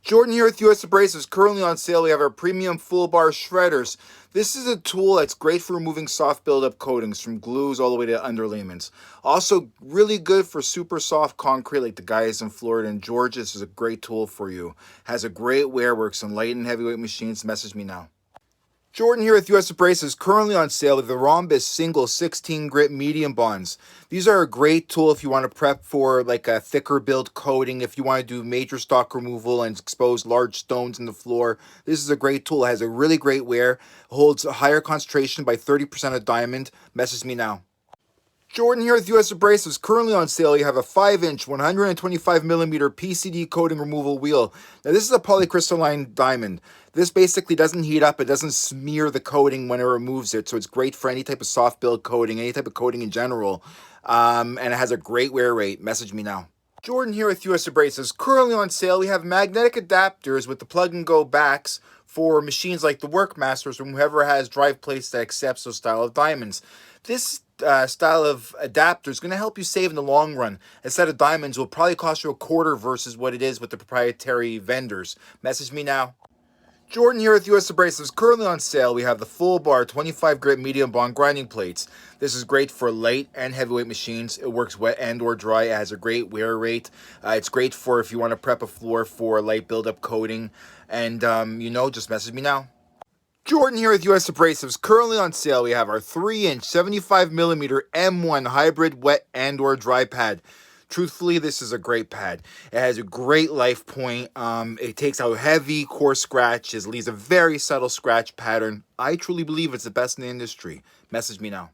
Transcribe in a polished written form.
Jordan here with US Abrasive. Currently on sale, we have our premium full bar shredders. This is a tool that's great for removing soft buildup coatings from glues all the way to underlayments. Also really good for super soft concrete like the guys in Florida and Georgia. This is a great tool for you. Has a great wear, works on light and heavyweight machines. Message me now. Jordan here with US Abrasive, currently on sale with the Rhombus single 16 grit medium bonds. These are a great tool if you want to prep for like a thicker build coating, if you want to do major stock removal and expose large stones in the floor. This is a great tool. It has a really great wear, holds a higher concentration by 30% of diamond. Message me now. Jordan here with US Abrasive. Currently on sale, you have a 5-inch 125mm PCD coating removal wheel. Now this is a polycrystalline diamond. This basically doesn't heat up, it doesn't smear the coating when it removes it, so it's great for any type of soft build coating, any type of coating in general, and it has a great wear rate. Message me now. Jordan here with US Abrasive. Currently on sale, we have magnetic adapters with the plug-and-go backs for machines like the Werkmasters or whoever has drive plates that accepts those style of diamonds. This style of adapter is going to help you save in the long run. A set of diamonds will probably cost you a quarter versus what it is with the proprietary vendors. Message me now. Jordan here with US Abrasive. Currently on sale, we have the full bar 25 grit medium bond grinding plates. This is great for light and heavyweight machines. It works wet and or dry. It has a great wear rate. It's great for if you want to prep a floor for light buildup coating. And, just message me now. Jordan here with US Abrasive. Currently on sale, we have our 3-inch 75mm M1 hybrid wet and or dry pad. Truthfully, this is a great pad. It has a great life point. It takes out heavy, coarse scratches, leaves a very subtle scratch pattern. I truly believe it's the best in the industry. Message me now.